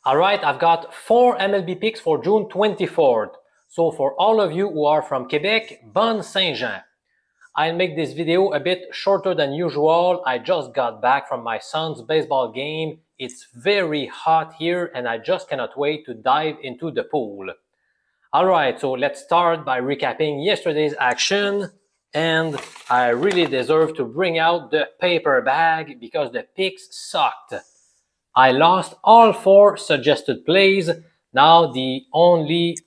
All right, I've got 4 MLB picks for June 24th. So for all of you who are from Quebec, Bonne Saint-Jean. I'll make this video a bit shorter than usual. I just got back from my son's baseball game. It's very hot here and I just cannot wait to dive into the pool. All right, so let's start by recapping yesterday's action. And I really deserve to bring out the paper bag because the picks sucked. I lost all 4 suggested plays. Now the only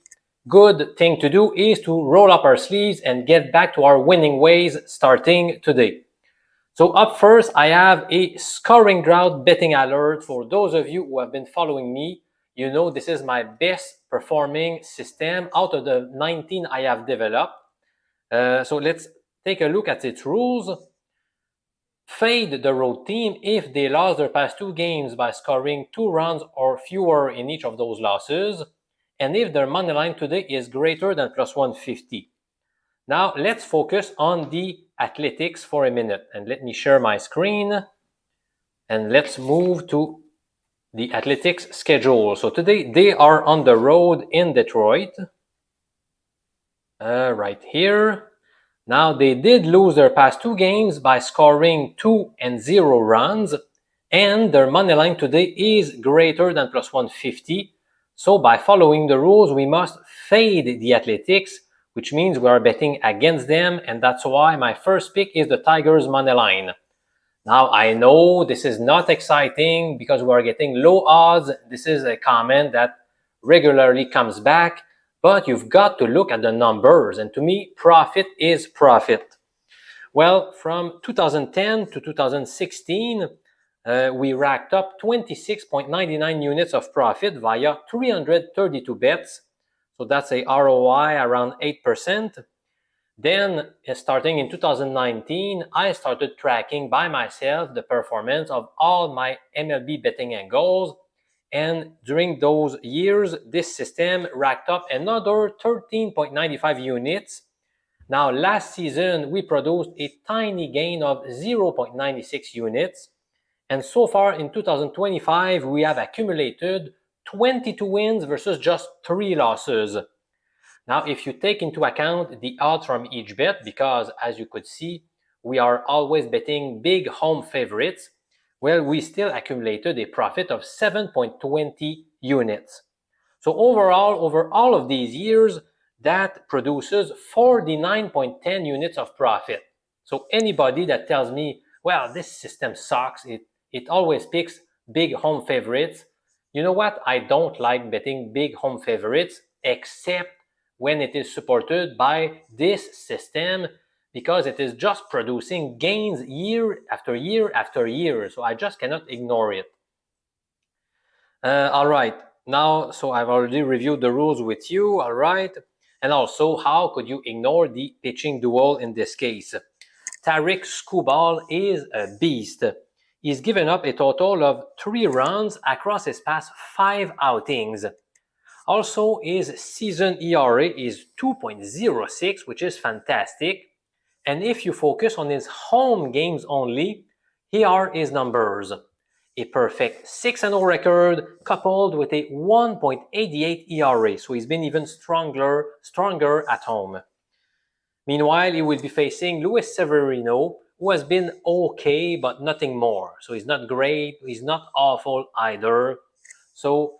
good thing to do is to roll up our sleeves and get back to our winning ways starting today. So up first, I have a scoring drought betting alert. For those of you who have been following me, you know this is my best performing system out of the 19 I have developed. So let's take a look at its rules. Fade the road team if they lost their past 2 games by scoring 2 runs or fewer in each of those losses, and if their money line today is greater than plus 150. Now let's focus on the athletics for a minute, and let me share my screen, and let's move to the athletics schedule. So today they are on the road in Detroit, right here. Now, they did lose their past 2 games by scoring 2 and 0 runs, and their money line today is greater than plus 150. So by following the rules, we must fade the Athletics, which means we are betting against them, and that's why my first pick is the Tigers money line. Now, I know this is not exciting because we are getting low odds. This is a comment that regularly comes back. But you've got to look at the numbers, and to me, profit is profit. Well, from 2010 to 2016, we racked up 26.99 units of profit via 332 bets. So that's a ROI around 8%. Then, starting in 2019, I started tracking by myself the performance of all my MLB betting angles. And during those years, this system racked up another 13.95 units. Now, last season, we produced a tiny gain of 0.96 units. And so far in 2025, we have accumulated 22 wins versus just 3 losses. Now, if you take into account the odds from each bet, because as you could see, we are always betting big home favorites, well, we still accumulated a profit of 7.20 units. So overall, over all of these years, that produces 49.10 units of profit. So anybody that tells me, well, this system sucks, it always picks big home favorites. You know what? I don't like betting big home favorites, except when it is supported by this system, because it is just producing gains year after year after year. So I just cannot ignore it. All right. Now, so I've already reviewed the rules with you. All right. And also, how could you ignore the pitching duel in this case? Tarik Skubal is a beast. He's given up a total of 3 runs across his past 5 outings. Also, his season ERA is 2.06, which is fantastic. And if you focus on his home games only, here are his numbers. A perfect 6-0 record coupled with a 1.88 ERA. So he's been even stronger at home. Meanwhile, he will be facing Luis Severino, who has been okay, but nothing more. So he's not great, he's not awful either. So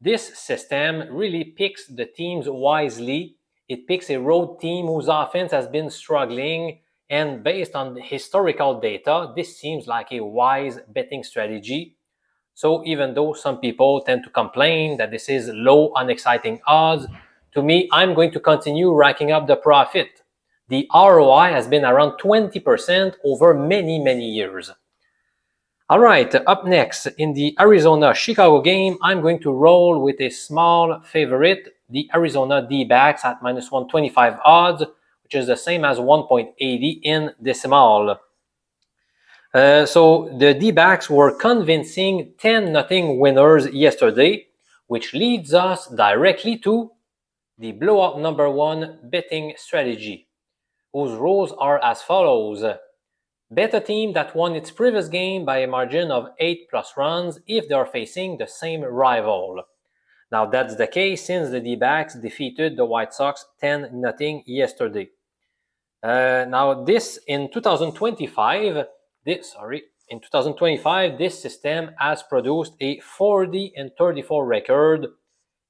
this system really picks the teams wisely. It picks a road team whose offense has been struggling, and based on the historical data, this seems like a wise betting strategy. So even though some people tend to complain that this is low, unexciting odds, to me, I'm going to continue racking up the profit. The ROI has been around 20% over many, many years. All right, up next, in the Arizona-Chicago game, I'm going to roll with a small favorite, the Arizona D-backs at minus 125 odds, which is the same as 1.80 in decimal. So the D-backs were convincing 10-0 winners yesterday, which leads us directly to the blowout number 1 betting strategy, whose rules are as follows. Bet a team that won its previous game by a margin of 8+ runs if they are facing the same rival. Now that's the case since the D-backs defeated the White Sox 10-0 yesterday. Now this in 2025, this system has produced a 40-34 record,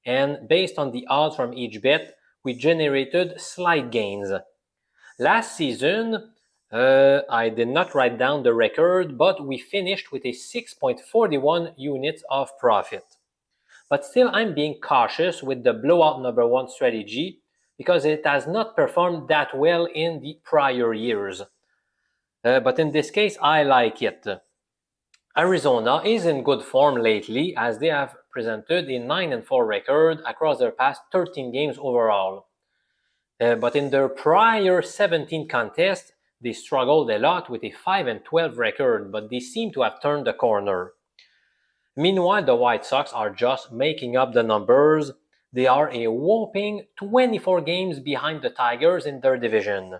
and based on the odds from each bet, we generated slight gains. Last season, I did not write down the record, but we finished with a 6.41 units of profit. But still, I'm being cautious with the blowout number one strategy because it has not performed that well in the prior years. But in this case, I like it. Arizona is in good form lately as they have presented a 9-4 record across their past 13 games overall. But in their prior 17 contests, they struggled a lot with a 5-12 record, but they seem to have turned the corner. Meanwhile, the White Sox are just making up the numbers. They are a whopping 24 games behind the Tigers in their division.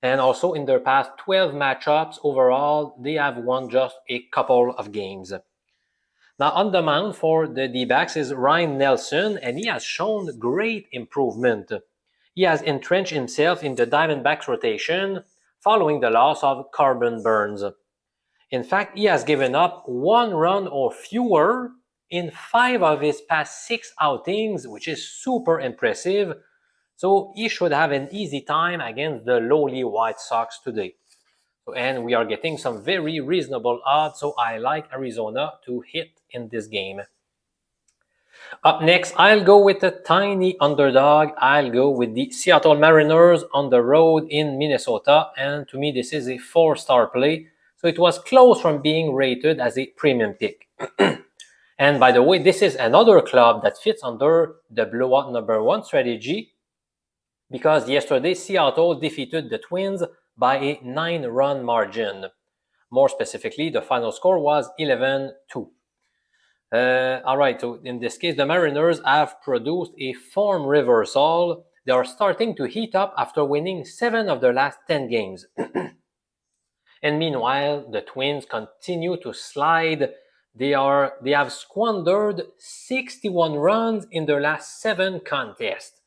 And also in their past 12 matchups overall, they have won just a couple of games. Now on the mound for the D-backs is Ryan Nelson, and he has shown great improvement. He has entrenched himself in the Diamondbacks rotation following the loss of Corbin Burnes. In fact, he has given up 1 run or fewer in 5 of his past 6 outings, which is super impressive. So he should have an easy time against the lowly White Sox today. And we are getting some very reasonable odds, so I like Arizona to hit in this game. Up next, I'll go with a tiny underdog. I'll go with the Seattle Mariners on the road in Minnesota, and to me this is a 4-star play. So it was close from being rated as a premium pick. And by the way, this is another club that fits under the blowout number one strategy because yesterday Seattle defeated the Twins by a 9-run margin. More specifically, the final score was 11-2. All right, so in this case, the Mariners have produced a form reversal. They are starting to heat up after winning 7 of their last 10 games. And meanwhile, the Twins continue to slide. They have squandered 61 runs in their last 7 contests.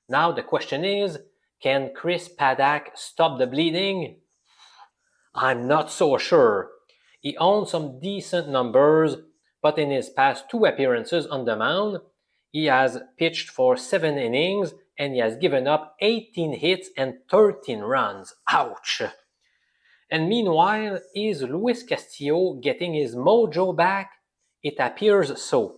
Now the question is, can Chris Paddack stop the bleeding? I'm not so sure. He owns some decent numbers, but in his past 2 appearances on the mound, he has pitched for 7 innings and he has given up 18 hits and 13 runs. Ouch! And meanwhile, is Luis Castillo getting his mojo back? It appears so.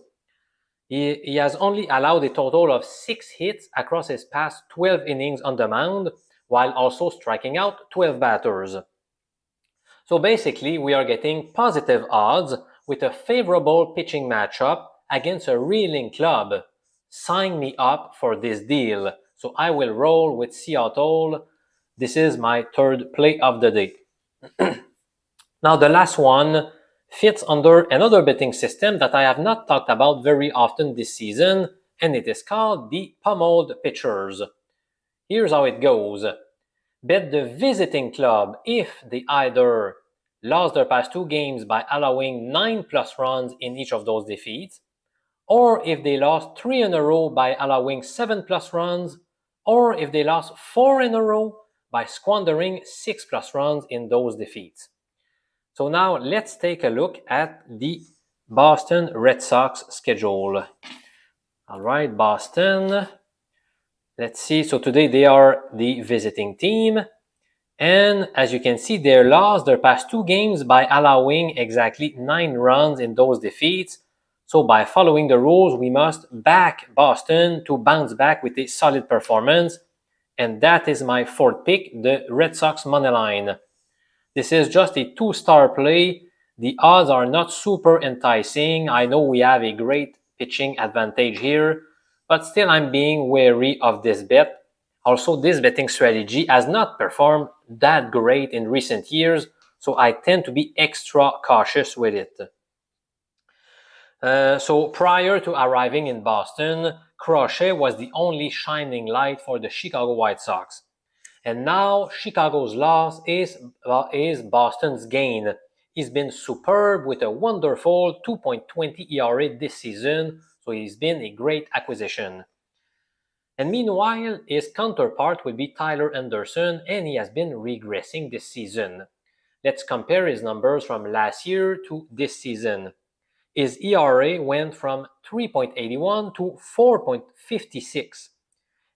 He has only allowed a total of 6 hits across his past 12 innings on the mound, while also striking out 12 batters. So basically, we are getting positive odds with a favorable pitching matchup against a reeling club. Sign me up for this deal. So I will roll with Seattle. This is my 3rd play of the day. Now the last one fits under another betting system that I have not talked about very often this season, and it is called the pummeled pitchers. Here's how it goes. Bet the visiting club if they either lost their past 2 games by allowing 9+ runs in each of those defeats, or if they lost 3 in a row by allowing 7+ runs, or if they lost 4 in a row by squandering 6+ runs in those defeats. So now let's take a look at the Boston Red Sox schedule. All right, Boston. Let's see. So today they are the visiting team. And as you can see, they lost their past 2 games by allowing exactly 9 runs in those defeats. So by following the rules, we must back Boston to bounce back with a solid performance. And that is my 4th pick, the Red Sox money line. This is just a 2-star play. The odds are not super enticing. I know we have a great pitching advantage here, but still I'm being wary of this bet. Also, this betting strategy has not performed that great in recent years, so I tend to be extra cautious with it. So prior to arriving in Boston, Crochet was the only shining light for the Chicago White Sox. And now Chicago's loss is Boston's gain. He's been superb with a wonderful 2.20 ERA this season, so he's been a great acquisition. And meanwhile, his counterpart will be Tyler Anderson, and he has been regressing this season. Let's compare his numbers from last year to this season. His ERA went from 3.81 to 4.56.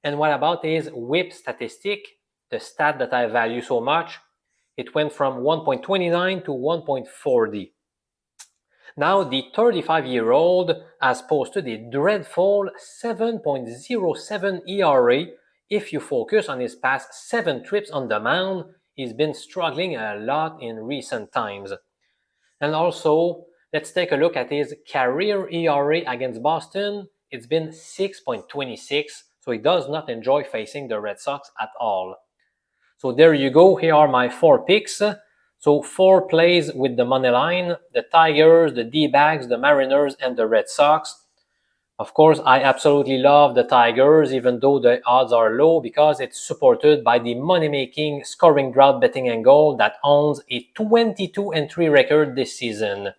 And what about his whip statistic, the stat that I value so much? It went from 1.29 to 1.40. Now the 35-year-old has posted a dreadful 7.07 ERA. If you focus on his past 7 trips on the mound, he's been struggling a lot in recent times. And also, let's take a look at his career ERA against Boston. It's been 6.26, so he does not enjoy facing the Red Sox at all. So there you go. Here are my 4 picks. So 4 plays with the money line, the Tigers, the D-backs, the Mariners, and the Red Sox. Of course, I absolutely love the Tigers, even though the odds are low, because it's supported by the money-making scoring drought betting angle that owns a 22-3 record this season.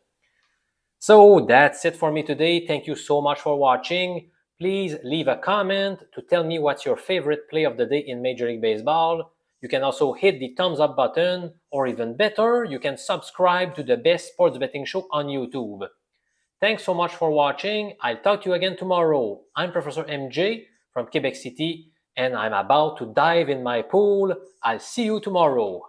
So that's it for me today. Thank you so much for watching. Please leave a comment to tell me what's your favorite play of the day in Major League Baseball. You can also hit the thumbs up button, or even better, you can subscribe to the best sports betting show on YouTube. Thanks so much for watching. I'll talk to you again tomorrow. I'm Professor MJ from Quebec City, and I'm about to dive in my pool. I'll see you tomorrow.